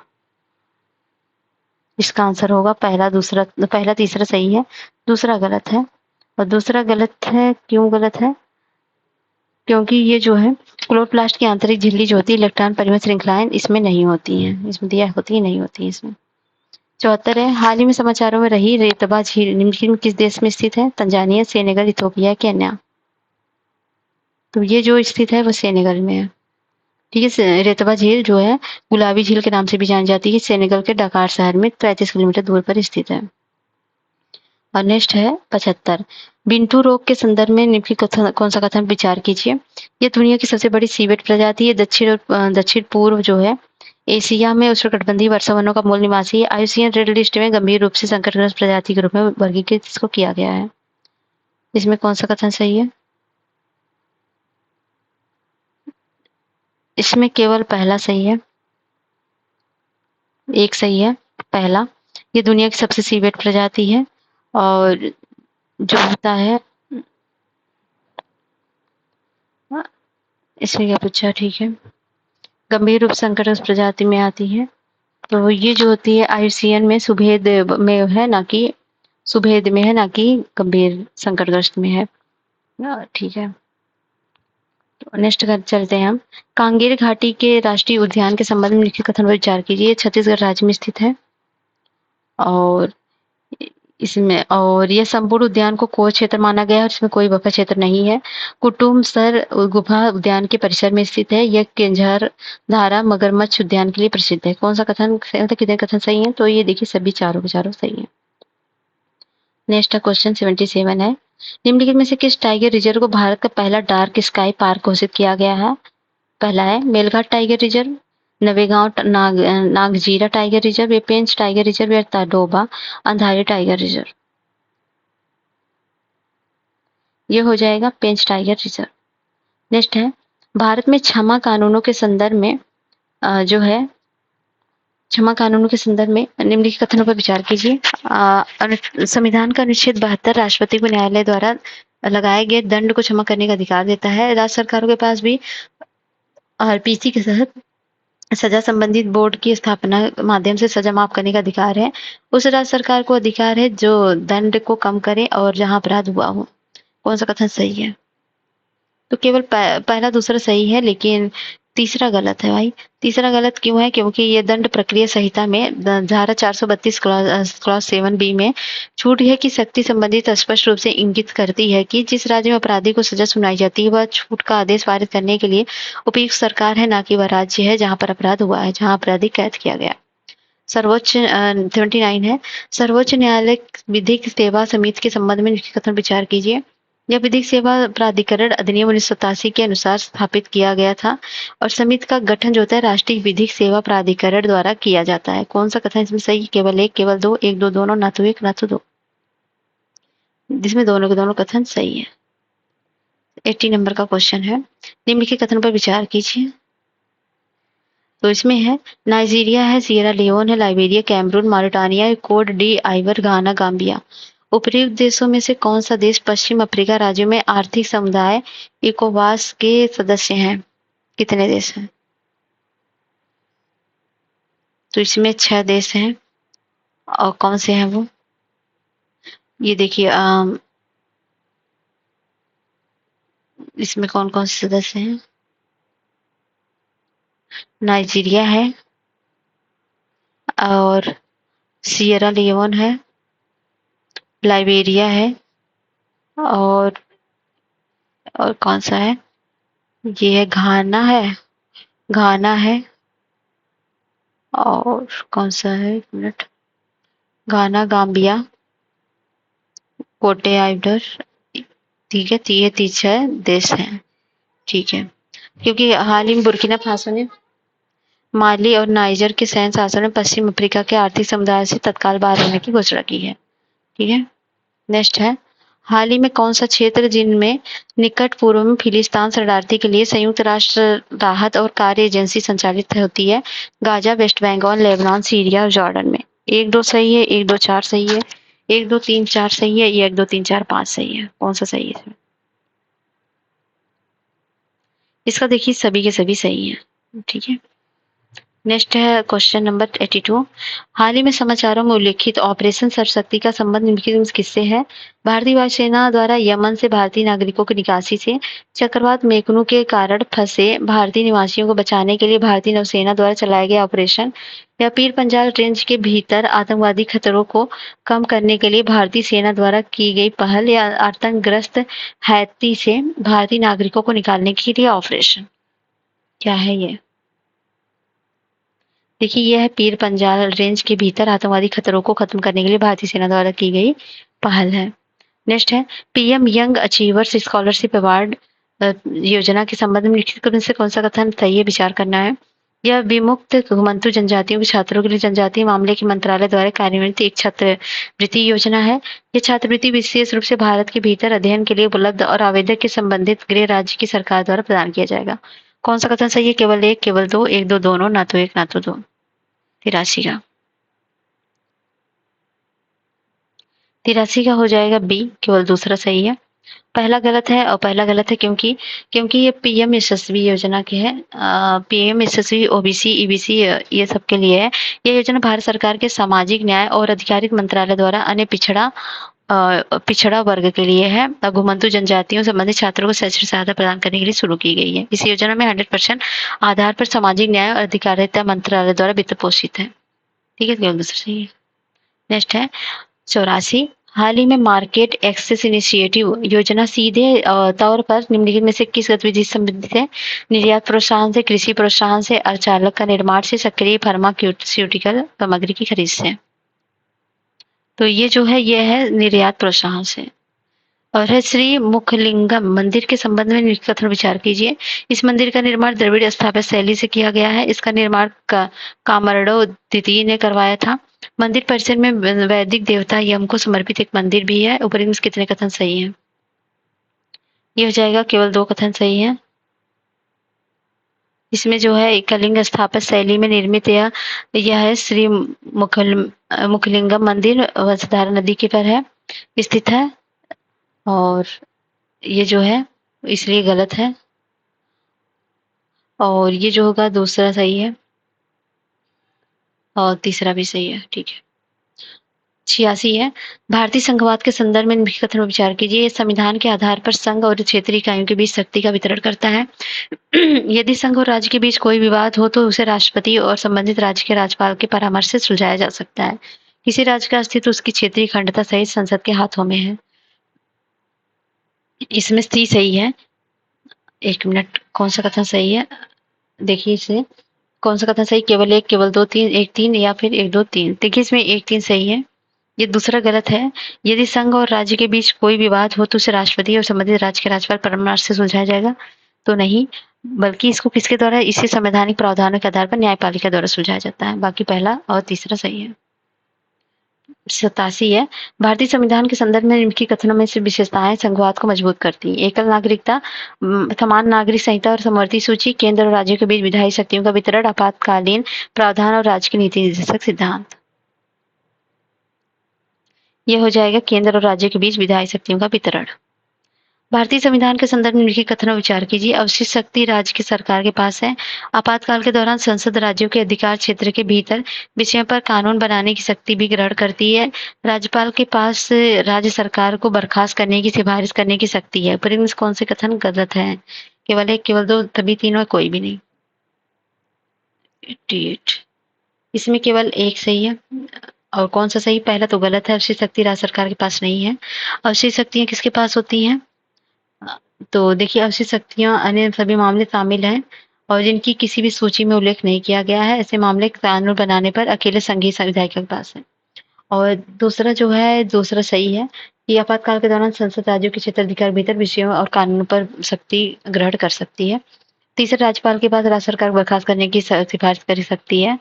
इसका आंसर होगा पहला तीसरा सही है, दूसरा गलत है। और दूसरा गलत है, क्यों गलत है? क्योंकि ये जो है क्लोरोप्लास्ट की आंतरिक झिल्ली जो होती है इलेक्ट्रॉन परिवहन श्रृंखलाएं इसमें नहीं होती हैं। इसमें दिया होती है नहीं होती है इसमें। 74 है हाल ही में समाचारों में रही रेतबा झील निम्नलिखित में किस देश में स्थित है? Tanzania, Senegal, Ethiopia, Kenya? तो ये जो स्थित है वो सेनेगल में है। ठीक है। रेतबा झील जो है गुलाबी झील के नाम से भी जानी जाती है। सेनेगल के डकार शहर में 35 किलोमीटर दूर पर स्थित है। और नेक्स्ट है 75 बिंटू रोग के संदर्भ में निम्नलिखित कौन सा कथन विचार कीजिए। ये दुनिया की सबसे बड़ी सीवेट प्रजाति है। दक्षिण पूर्व जो है एशिया में उष्णकटिबंधीय वर्षावनों का मूल निवासी है। आईयूसीएन रेड लिस्ट में गंभीर रूप से संकटग्रस्त प्रजाति के रूप में वर्गीकृत इसको किया गया है। इसमें कौन सा कथन सही है? इसमें केवल पहला सही है, एक सही है पहला। ये दुनिया की सबसे सीवेट प्रजाति है और जो होता है इसमें क्या पूछा? ठीक है, गंभीर रूप संकटग्रस्त प्रजाति में आती है। तो ये जो होती है आईयूसीएन में सुभेद में है ना कि सुभेद में है ना कि गंभीर संकटग्रस्त में है। ठीक है। तो नेक्स्ट चलते हैं हम। कांगेर घाटी के राष्ट्रीय उद्यान के संबंध में लिखित कथन पर विचार कीजिए। छत्तीसगढ़ राज्य में स्थित है और इसमें और यह संपूर्ण उद्यान को कोर क्षेत्र माना गया है और इसमें कोई बफर क्षेत्र नहीं है। कुटुम्बसर गुफा उद्यान के परिसर में स्थित है। यह केंझर धारा मगरमच्छ उद्यान के लिए प्रसिद्ध है। कौन सा कथन मतलब कितने कथन सही है? तो ये देखिए सभी चारों के चारों सही है। नेक्स्ट क्वेश्चन 77 है निम्नलिखित में से किस टाइगर रिजर्व को भारत का पहला डार्क स्काई पार्क घोषित किया गया है? पहला है Melghat tiger reserve, Navegaon Nagzira tiger reserve, या पेंच टाइगर रिजर्व, या ताडोबा अंधारी टाइगर रिजर्व? ये हो जाएगा पेंच टाइगर रिजर्व। नेक्स्ट है भारत में क्षमा कानूनों के संदर्भ में जो है क्षमा कानूनों के संदर्भ में निम्नलिखित कथनों पर विचार कीजिए। संविधान का अनुच्छेद 72 राष्ट्रपति को न्यायालय द्वारा लगाए गए दंड को क्षमा करने का अधिकार देता है। राज्य सरकारों के पास भी आरपीसी के तहत सजा संबंधित बोर्ड की स्थापना माध्यम से सजा माफ करने का अधिकार है। उस राज्य सरकार को अधिकार है जो दंड को कम करे और जहां अपराध हुआ हो। कौन सा कथन सही है? तो केवल पहला दूसरा सही है लेकिन तीसरा गलत है भाई। तीसरा गलत क्यों है? क्योंकि ये दंड प्रक्रिया संहिता में धारा 432 क्लॉज 7B में छूट है कि सख्ती संबंधित स्पष्ट रूप से इंगित करती है कि जिस राज्य में अपराधी को सजा सुनाई जाती है वह छूट का आदेश पारित करने के लिए उपयुक्त सरकार है, ना कि वह राज्य है जहां पर अपराध हुआ है, जहां अपराधी कैद किया गया। सर्वोच्च 79 है सर्वोच्च न्यायालय विधिक सेवा समिति के संबंध में निम्नलिखित कथन विचार कीजिए। यह विधिक सेवा प्राधिकरण अधिनियम 1987 के अनुसार स्थापित किया गया था और समिति का गठन जो होता है राष्ट्रीय विधिक सेवा प्राधिकरण द्वारा किया जाता है। कौन सा कथन इसमें सही? केवल एक, केवल दो, एक, दो, दोनों, ना तो एक ना तो दो? जिसमें दोनों के दोनों कथन सही है। 80 नंबर का क्वेश्चन है, निम्नलिखित कथनों पर विचार कीजिए। तो इसमें है नाइजीरिया है, सियरा लियोन है, Liberia, Cameroon, Mauritania, Cote d'Ivoire, Ghana, Gambia. उपर्युक्त देशों में से कौन सा देश पश्चिम अफ्रीका राज्यों में आर्थिक समुदाय इकोवास के सदस्य हैं? कितने देश हैं? तो इसमें 6 देश हैं। और कौन से हैं वो? ये देखिए, इसमें कौन कौन से सदस्य हैं? नाइजीरिया है, और सियरा लियोन है, लाइबेरिया है, और कौन सा है? ये है घाना है, घाना है, और कौन सा है? एक मिनट, घाना, गाम्बिया, कोटे आइवर। ठीक है, ये 6 देश हैं। ठीक है, क्योंकि हाल ही में बुर्किना फासो ने, माली और नाइजर के सैन्य शासन ने पश्चिम अफ्रीका के आर्थिक समुदाय से तत्काल बाहर रहने की घोषणा की है। ठीक है, नेक्स्ट है, हाल ही में कौन सा क्षेत्र जिनमें निकट पूर्व में फिलिस्तीन शरणार्थी के लिए संयुक्त राष्ट्र राहत और कार्य एजेंसी संचालित होती है? Gaza, West Bengal, Lebanon, Syria और जॉर्डन में। 1 2 सही है, 1 2 4 सही है, 1 2 3 4 सही है, या 1 2 3 4 5 सही है? कौन सा सही है? इसका देखिए सभी के सभी सही है। ठीक है, नेक्स्ट है क्वेश्चन नंबर 82। हाल ही में समाचारों में उल्लेखित ऑपरेशन सरशक्ति का संबंध निम्नलिखित किससे है? भारतीय वायुसेना द्वारा यमन से भारतीय नागरिकों की निकासी से, चक्रवात मेघनू के कारण फंसे भारतीय निवासियों को बचाने के लिए भारतीय नौसेना द्वारा चलाए गए ऑपरेशन, या पीर पंजाल रेंज के भीतर आतंकवादी खतरों को कम करने के लिए भारतीय सेना द्वारा की गई पहल, या आतंकग्रस्त हैती से भारतीय नागरिकों को निकालने के लिए ऑपरेशन? क्या है ये? देखिए, यह है पीर पंजाल रेंज के भीतर आतंकवादी खतरों को खत्म करने के लिए भारतीय सेना द्वारा की गई पहल है। नेक्स्ट है, PM young achievers scholarship award योजना के संबंध में निम्नलिखित में से कौन सा कथन सही है? विचार करना है। यह विमुक्त घुमंतु जनजातियों के छात्रों के लिए जनजातीय मामले के मंत्रालय द्वारा कार्यान्वित एक छात्रवृत्ति योजना है। यह छात्रवृत्ति विशेष रूप से भारत के भीतर अध्ययन के लिए उपलब्ध और आवेदक के संबंधित गृह राज्य की सरकार द्वारा प्रदान किया जाएगा। कौन सा कथन सही है? केवल 1, केवल 2, 1 2 दोनों, ना तो 1 ना तो 2। 83 का, 83 का हो जाएगा बी, केवल दूसरा सही है। पहला गलत है, और पहला गलत है क्योंकि ये पीएम यशस्वी योजना के है। पीएम यशस्वी ओबीसी ईबीसी ये सब के लिए है। ये योजना भारत सरकार के सामाजिक न्याय और अधिकारिता मंत्रालय द्वारा अन्य पिछड़ा वर्ग के लिए है। घुमंतु जनजातियों संबंधित छात्रों को शैक्षणिक सहायता प्रदान करने के लिए शुरू की गई है। इस योजना में 100% आधार पर सामाजिक न्याय और अधिकारिता मंत्रालय द्वारा वित्त पोषित है। ठीक है, केवल दूसरा सही है। नेक्स्ट है 84। हाल ही में मार्केट एक्सेस इनिशिएटिव योजना सीधे तौर पर निम्नलिखित में से किस गतिविधि से संबंधित है? निर्यात प्रोत्साहन से, कृषि प्रोत्साहन से, अर्धचालक का निर्माण से, सक्रिय फार्मास्यूटिकल सामग्री की खरीद से। तो ये जो है, ये है निर्यात प्रोत्साहन से। और है श्री मुखलिंगम मंदिर के संबंध में निम्नलिखित कथन विचार कीजिए। इस मंदिर का निर्माण द्रविड़ स्थापत्य शैली से किया गया है। इसका निर्माण कामरडो द्वितीय ने करवाया था। मंदिर परिसर में वैदिक देवता यम को समर्पित एक मंदिर भी है। ऊपर कितने कथन सही हैं? ये हो जाएगा, केवल 2 कथन सही है। इसमें जो है कलिंग स्थापत्य शैली में निर्मित यह है श्री मुखलिंगम मंदिर वंशधारा नदी के पर है स्थित है। और ये जो है इसलिए गलत है। और ये जो होगा दूसरा सही है, और तीसरा भी सही है। ठीक है, 86 है। भारतीय संघवाद के संदर्भ में निम्नलिखित कथन पर विचार कीजिए। संविधान के आधार पर संघ और क्षेत्रीय इकाइयों के बीच शक्ति का वितरण करता है। यदि संघ और राज्य के बीच कोई विवाद हो तो उसे राष्ट्रपति और संबंधित राज्य के राज्यपाल के परामर्श से सुलझाया जा सकता है। किसी राज्य का अस्तित्व उसकी क्षेत्रीय अखंडता सहित संसद के हाथों में है। इसमें सी सही है। 1 मिनट, कौन सा कथन सही है? देखिए इसे, कौन सा कथन सही? केवल 1, केवल 2 3, 1 3, या फिर 1 2 3। देखिए इसमें 1 3 सही है। ये दूसरा गलत है। यदि संघ और राज्य के बीच कोई विवाद हो तो उसे राष्ट्रपति और संबंधित राज्य के राज्यपाल परामर्श से सुलझाया जाएगा। तो नहीं, बल्कि इसको किसके द्वारा? इसे संवैधानिक प्रावधानों के आधार पर न्यायपालिका द्वारा सुलझाया जाता है। बाकी पहला और तीसरा सही है। 87 है। भारतीय संविधान के संदर्भ में निम्नलिखित कथनों में से विशेषताएं संघवाद को मजबूत करती हैं। एकल नागरिकता, समान नागरिक संहिता और समवर्ती सूची, केंद्र और राज्यों के बीच विधायी शक्तियों का वितरण, आपातकालीन प्रावधान और राज्य की नीति निर्देशक सिद्धांत। यह हो जाएगा केंद्र और राज्य के बीच विधायी शक्तियों का वितरण। भारतीय संविधान के संदर्भ में निम्नलिखित कथनों विचार कीजिए। अवशिष्ट शक्ति राज्य की सरकार के पास है। आपातकाल के दौरान संसद राज्यों के अधिकार क्षेत्र के भीतर विषयों पर कानून बनाने की शक्ति भी ग्रहण करती है। राज्यपाल के पास राज्य सरकार को बर्खास्त करने की सिफारिश करने की शक्ति है। पर इनमें से कौन से कथन गलत है? केवल एक, केवल दो, तभी तीनों, कोई भी नहीं। 88 इसमें केवल एक सही है। और कौन सा सही? पहला तो गलत है, अवशिष्ट शक्ति राज्य सरकार के पास नहीं है। अवशिष्ट शक्तियां किसके पास होती हैं? तो देखिए, अवशिष्ट शक्तियां अन्य सभी मामले शामिल हैं और जिनकी किसी भी सूची में उल्लेख नहीं किया गया है। ऐसे मामले कानून बनाने पर अकेले संघीय विधायक के पास है। और दूसरा जो है, दूसरा सही है कि आपातकाल के दौरान संसद राज्यों के क्षेत्राधिकार भीतर विषयों और कानूनों पर शक्ति ग्रहण कर सकती है। तीसरा, राज्यपाल के पास राज्य सरकार को बर्खास्त करने की सिफारिश कर सकती है।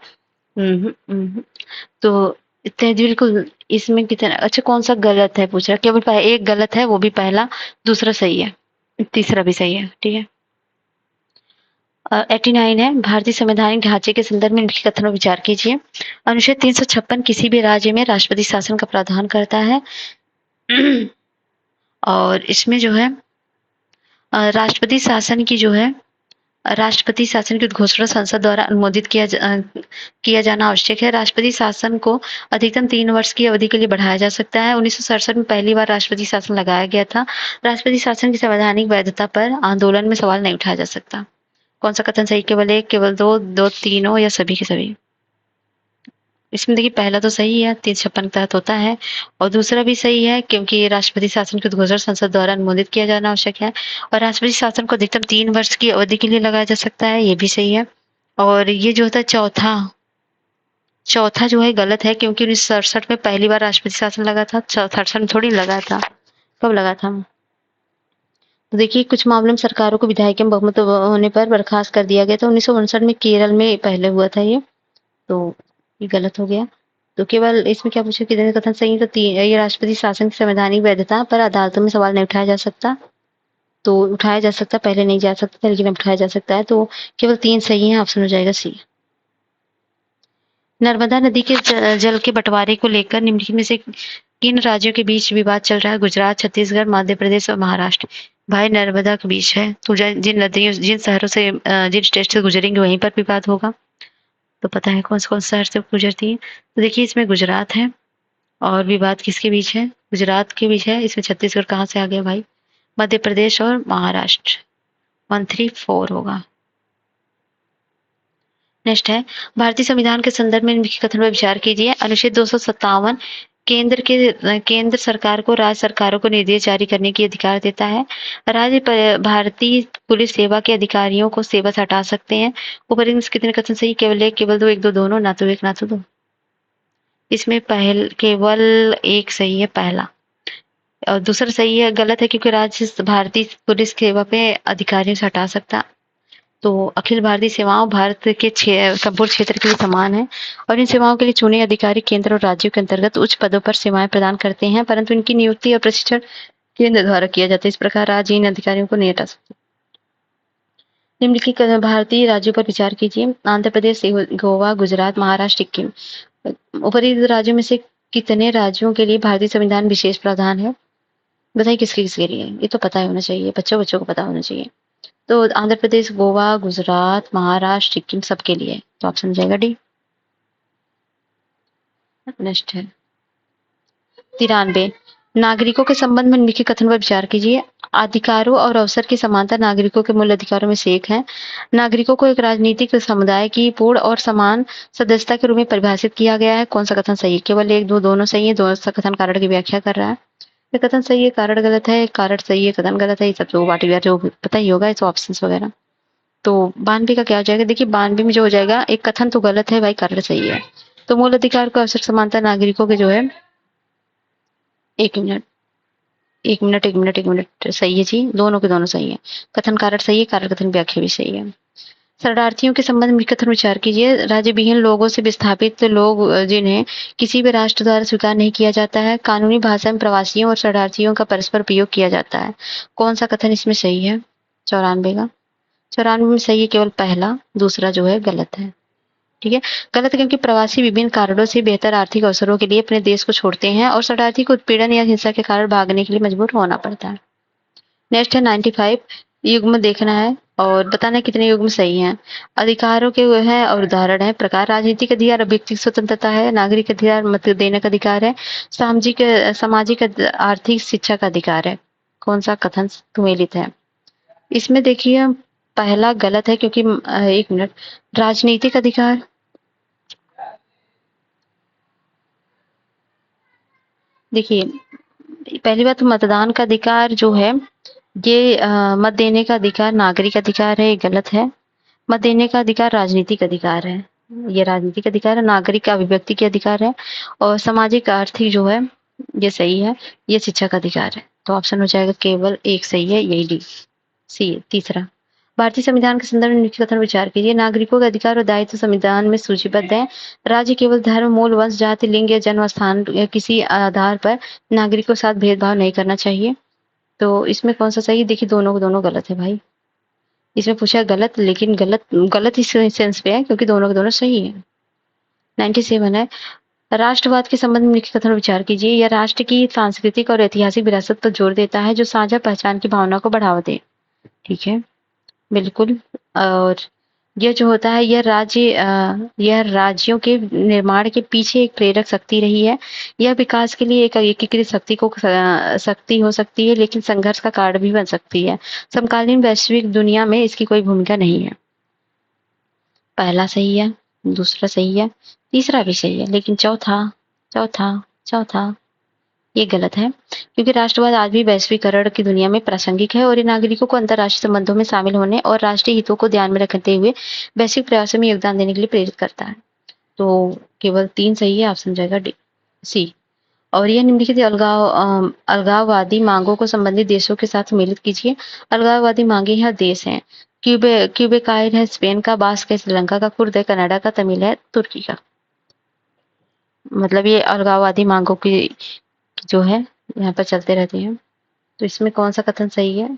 तो इतने बिल्कुल इसमें कितना अच्छा, कौन सा गलत है पूछ रहा? केवल एक गलत है, वो भी पहला, दूसरा सही है, तीसरा भी सही है। ठीक है। 89 है। भारतीय संवैधानिक ढांचे के संदर्भ में निम्नलिखित कथनों विचार कीजिए। अनुच्छेद 356 किसी भी राज्य में राष्ट्रपति शासन का प्रावधान करता है। और इसमें जो है राष्ट्रपति शासन की जो है राष्ट्रपति शासन की घोषणा संसद द्वारा अनुमोदित किया जाना आवश्यक है। राष्ट्रपति शासन को अधिकतम 3 वर्ष की अवधि के लिए बढ़ाया जा सकता है। 1967 में पहली बार राष्ट्रपति शासन लगाया गया था। राष्ट्रपति शासन की संवैधानिक वैधता पर आंदोलन में सवाल नहीं उठाया जा सकता। कौन सा कथन सही? केवल एक, केवल दो, दो तीनों, या सभी के सभी? इसमें देखिए, पहला तो सही है, 356 के तहत होता है। और दूसरा भी सही है क्योंकि राष्ट्रपति शासन की घोषणा संसद द्वारा अनुमोदित किया जाना आवश्यक है। और राष्ट्रपति शासन को अधिकतम 3 वर्ष की अवधि के लिए लगाया जा सकता है, ये भी सही है। और ये जो होता है चौथा जो है गलत है क्योंकि 1967 में पहली बार राष्ट्रपति शासन लगा था। 67 में थोड़ी लगा था। कब लगा था? तो देखिए, कुछ मामलों में सरकारों को विधायिका में बहुमत होने पर बर्खास्त कर दिया गया था। 1959 में केरल में पहले हुआ था ये, तो ये गलत हो गया। तो केवल इसमें क्या पूछा, कितने कथन सही है? तो ये राष्ट्रपति शासन की संवैधानिक वैधता पर अदालतों में सवाल नहीं उठाया जा सकता। तो उठाया जा सकता, पहले नहीं जा सकता था लेकिन अब उठाया जा सकता है। तो केवल 3 सही है, ऑप्शन हो जाएगा सी। नर्मदा नदी के जल के बंटवारे को लेकर निम्नलिखित में से किन राज्यों के बीच विवाद चल रहा है? गुजरात, छत्तीसगढ़, मध्य प्रदेश और महाराष्ट्र। भाई, नर्मदा के बीच है, तो जिन नदियों, जिन शहरों से, जिन स्टेट से गुजरेंगे वहीं पर विवाद होगा। तो पता है कौन शहर से गुजरती है? तो देखिए, इसमें गुजरात है। और विवाद किसके बीच है? गुजरात के बीच है। इसमें छत्तीसगढ़ कहाँ से आ गया भाई? मध्य प्रदेश और महाराष्ट्र। 134 होगा। नेक्स्ट है, भारतीय संविधान के संदर्भ में निम्नलिखित कथन पर विचार कीजिए। अनुच्छेद 257 केंद्र सरकार को राज्य सरकारों को निर्देश जारी करने की अधिकार देता है। राज्य भारतीय पुलिस सेवा के अधिकारियों को सेवा से हटा सकते हैं। ऊपर इनमें से कितने कथन सही? केवल एक, केवल दो, एक दो दोनों, ना तो एक ना तो दो। इसमें केवल एक सही है, पहला। और दूसरा सही है, गलत है क्योंकि राज्य भारतीय पुलिस सेवा पे अधिकारियों से हटा सकता। तो अखिल भारतीय सेवाओं भारत के संपूर्ण क्षेत्र के लिए समान है और इन सेवाओं के लिए चुने अधिकारी केंद्र और राज्यों के अंतर्गत उच्च पदों पर सेवाएं प्रदान करते हैं, परंतु इनकी नियुक्ति और प्रशिक्षण केंद्र द्वारा किया जाता है। इस प्रकार राज्य इन अधिकारियों को नहीं हटा सकते। निम्नलिखित भारतीय राज्यों पर विचार कीजिए। आंध्र प्रदेश, गोवा, गुजरात, महाराष्ट्र, सिक्किम। ऊपरी राज्यों में से कितने राज्यों के लिए भारतीय संविधान विशेष प्रावधान है? बताइए किसके किसके लिए? ये तो पता होना चाहिए, बच्चों को पता होना चाहिए। तो आंध्र प्रदेश, गोवा, गुजरात, महाराष्ट्र, सिक्किम सबके लिए। तो ऑप्शन हो जाएगा डी। नेक्स्ट है 93, नागरिकों के संबंध में निम्नलिखित कथन पर विचार कीजिए। अधिकारों और अवसर की समानता नागरिकों के मूल अधिकारों में से एक है। नागरिकों को एक राजनीतिक समुदाय की पूर्ण और समान सदस्यता के रूप में परिभाषित किया गया है। कौन सा कथन सही है? केवल एक, दो, दोनों सही है। दोनों सा कथन कारण की व्याख्या कर रहा है। ये कथन सही है, कारण गलत है। कारण सही है, कथन गलत है। ये सब जो बाटी जो पता ही होगा, इस ऑप्शन वगैरह। तो 92 का क्या हो जाएगा? देखिए, 92 में जो हो जाएगा, एक कथन तो गलत है भाई, कारण सही है। तो मूल अधिकार को अवसर समानता नागरिकों के जो है, एक मिनट एक मिनट एक मिनट सही है जी, दोनों के दोनों सही है। कथन कारण सही है, कारण कथन व्याख्या भी सही है। शरणार्थियों के संबंध में कथन विचार कीजिए। राज्य विहीन लोगों से विस्थापित लोग जिन्हें किसी भी राष्ट्र द्वारा स्वीकार नहीं किया जाता है। कानूनी भाषा में प्रवासियों और शरणार्थियों का परस्पर प्रयोग किया जाता है। कौन सा कथन इसमें सही है? 94 का। 94 में सही है केवल पहला, दूसरा जो है गलत है। ठीक है, गलत है क्योंकि प्रवासी विभिन्न कारणों से बेहतर आर्थिक अवसरों के लिए अपने देश को छोड़ते हैं और शरणार्थी को उत्पीड़न या हिंसा के कारण भागने के लिए मजबूर होना पड़ता है। नेक्स्ट है 95, युग्म देखना है और बताना है कितने युग्म सही हैं। अधिकारों के वो है और उदाहरण है प्रकार। राजनीतिक अधिकार व्यक्ति की स्वतंत्रता है। नागरिक अधिकार मत देने का अधिकार है। सामाजिक सामाजिक आर्थिक शिक्षा का अधिकार है। कौन सा कथन सुमेलित है? इसमें देखिए पहला गलत है क्योंकि 1 मिनट, राजनीतिक अधिकार, देखिए पहली बात तो मतदान का अधिकार जो है ये मत देने का अधिकार नागरिक अधिकार है, ये गलत है। मत देने का अधिकार राजनीतिक अधिकार है, ये राजनीतिक अधिकार है। नागरिक का अभिव्यक्ति के अधिकार है और सामाजिक आर्थिक जो है ये सही है, ये शिक्षा का अधिकार है। तो ऑप्शन हो जाएगा केवल एक सही है, यही डी सी है। तीसरा, भारतीय संविधान के संदर्भ में निम्नलिखित कथन विचार कीजिए। नागरिकों के अधिकार और दायित्व संविधान में सूचीबद्ध है। राज्य केवल धर्म, मूल, वंश, जाति, लिंग या जन्म स्थान या किसी आधार पर नागरिकों के साथ भेदभाव नहीं करना चाहिए। तो इसमें कौन सा सही है? देखिए दोनों को दोनों गलत है भाई। इसमें पूछा गलत, लेकिन गलत गलत इस सेंस पे है क्योंकि दोनों के दोनों सही है। 97 है, राष्ट्रवाद के संबंध में निम्नलिखित कथन विचार कीजिए। यह राष्ट्र की सांस्कृतिक और ऐतिहासिक विरासत पर जोर देता है जो साझा पहचान की भावना को बढ़ावा दे। ठीक है, बिल्कुल। और यह जो होता है यह राज्यों के निर्माण के पीछे एक प्रेरक शक्ति रही है। यह विकास के लिए एक एकीकृत शक्ति हो सकती है लेकिन संघर्ष का कारण भी बन सकती है। समकालीन वैश्विक दुनिया में इसकी कोई भूमिका नहीं है। पहला सही है, दूसरा सही है, तीसरा भी सही है, लेकिन चौथा चौथा चौथा ये गलत है क्योंकि राष्ट्रवाद आज भी वैश्वीकरण की दुनिया में प्रासंगिक है और ये नागरिकों को अंतर्राष्ट्रीय संबंधों में शामिल होने और राष्ट्रीय हितों को ध्यान में रखते हुए वैश्विक प्रयासों में योगदान देने के लिए प्रेरित करता है। तो केवल 3 सही है, ऑप्शन जाएगा डी सी। और यह निम्नलिखित अलगाववादी मांगों को संबंधित देशों के साथ सम्मिलित कीजिए। अलगाववादी मांगे यह देश हैं। क्यूबेकाइड है स्पेन का, बास्क है श्रीलंका का, कुर्द है कनाडा का, तमिल है तुर्की का। मतलब ये अलगाववादी मांगों की जो है यहाँ पर चलते रहते हैं। तो इसमें कौन सा कथन सही है?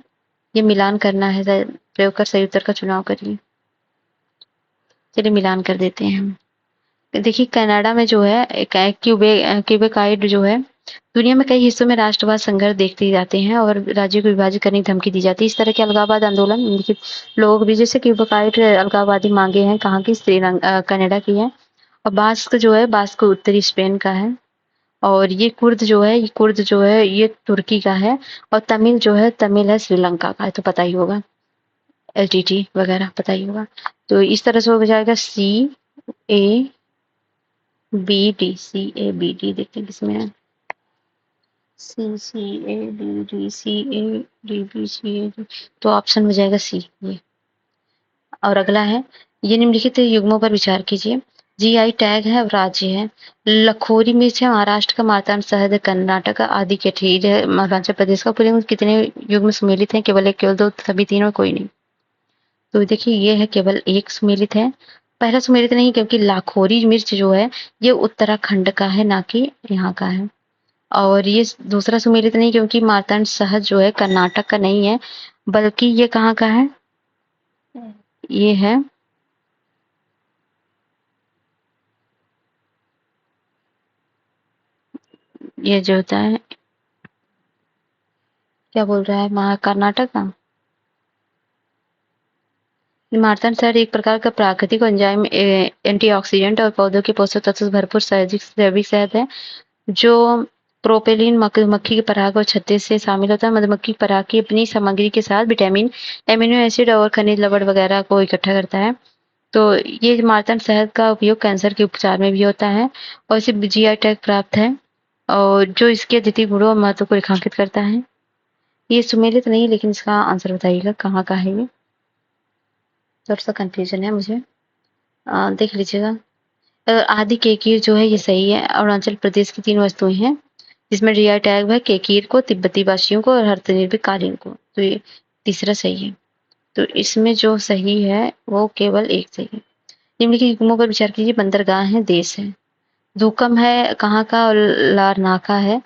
ये मिलान करना है, प्रयोग कर सही उत्तर का चुनाव करिए। चलिए मिलान कर देते हैं हम। देखिए कनाडा में जो है क्यूबेकाइड जो है दुनिया में कई हिस्सों में राष्ट्रवाद संघर्ष देखते जाते हैं और राज्यों को विभाजित करने की धमकी दी जाती है। इस तरह के अलगाववाद आंदोलन निम्नलिखित लोग भी, जैसे क्यूबेकाइड अलगाववादी मांगे हैं कहाँ की? श्रीलंका कनाडा की है। और बास्क जो है, बास्क उत्तरी स्पेन का है। और ये कुर्द जो है ये तुर्की का है। और तमिल है श्रीलंका का है। तो पता ही होगा, एलटीटी वगैरह पता ही होगा। तो इस तरह से हो जाएगा C A B D, C A B D. देखते हैं किसमें है, C A D D, C A D B C A D. तो ऑप्शन हो जाएगा सी ये। और अगला है, ये निम्नलिखित युग्मों पर विचार कीजिए। जीआई टैग है और राज्य है। लखोरी मिर्च है महाराष्ट्र का, मार्तांड शहद है कर्नाटक का, आदि के ठीक है अरुणाचल प्रदेश का। पूरे कितने युग्म सुमेलित हैं? केवल एक, केवल दो, सभी तीनों, कोई नहीं। तो देखिए ये है केवल एक सुमेलित है। पहला सुमेलित नहीं क्योंकि लाखोरी मिर्च जो है ये उत्तराखंड का है, ना कि यहाँ का है। और ये दूसरा सुमेलित नहीं क्योंकि मार्तांड शहद जो है कर्नाटक का नहीं है, बल्कि ये कहाँ का है? ये है ये जो होता है, क्या बोल रहा है, कर्नाटक का। मार्तंड शहद एक प्रकार का प्राकृतिक एंजाइम एंटीऑक्सीडेंट और पौधों के पोषक तत्वों से भरपूर जैविक शहद है जो प्रोपेलिन मधुमक्खी के पराग और छत्ते से शामिल होता है। मधुमक्खी पराग की अपनी सामग्री के साथ विटामिन, एमिनो एसिड और खनिज लवण वगैरह को इकट्ठा करता है। तो ये मार्तंड शहद का उपयोग कैंसर के उपचार में भी होता है और इसे जीआई टैग प्राप्त है और जो इसके अद्वितीय गुणों और महत्व को रेखांकित करता है। ये सुमेलित नहीं, लेकिन इसका आंसर बताइएगा कहाँ का है ये। थोड़ा सा कंफ्यूजन है मुझे, देख लीजिएगा। आदि केकीर जो है ये सही है। अरुणाचल प्रदेश की 3 वस्तुएं हैं जिसमें जीआई टैग है केकीर को, तिब्बती वासियों को और हस्तनिर्मित कालीन को। तो ये तीसरा सही है। तो इसमें जो सही है वो केवल एक सही है। निम्नलिखित युग्मों पर विचार कीजिए। बंदरगाह है, देश है। दुकम है कहाँ का? और लारनाका है।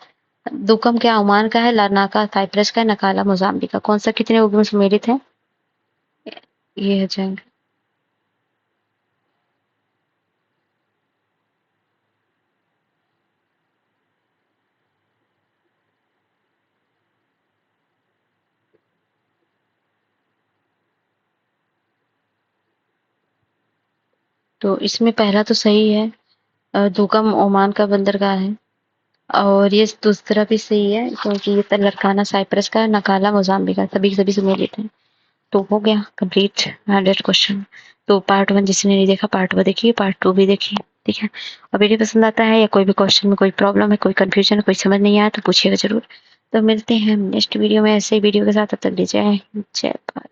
दुकम क्या ओमान का है? लारनाका साइप्रस का है। नकाला मोजाम्बिक का। कौन सा कितने युग्म सम्मिलित है? ये है जंग। तो इसमें पहला तो सही है। दुकम ओमान का बंदरगाह है। और ये दूसरा भी सही है क्योंकि ये लरकाना साइप्रस का है, नकाला मोजाम्बिक का। सभी सभी सम्मिलित है। तो हो गया कंप्लीट 100 क्वेश्चन। तो पार्ट 1 जिसने नहीं देखा पार्ट 1 देखिए, पार्ट 2 भी देखिए। ठीक है। और वीडियो पसंद आता है या कोई भी क्वेश्चन में कोई प्रॉब्लम है, कोई कंफ्यूजन है, कोई समझ नहीं आया तो पूछिएगा जरूर। तो मिलते हैं नेक्स्ट वीडियो में ऐसे ही वीडियो के साथ। तब तक जय हिंद, जय भारत।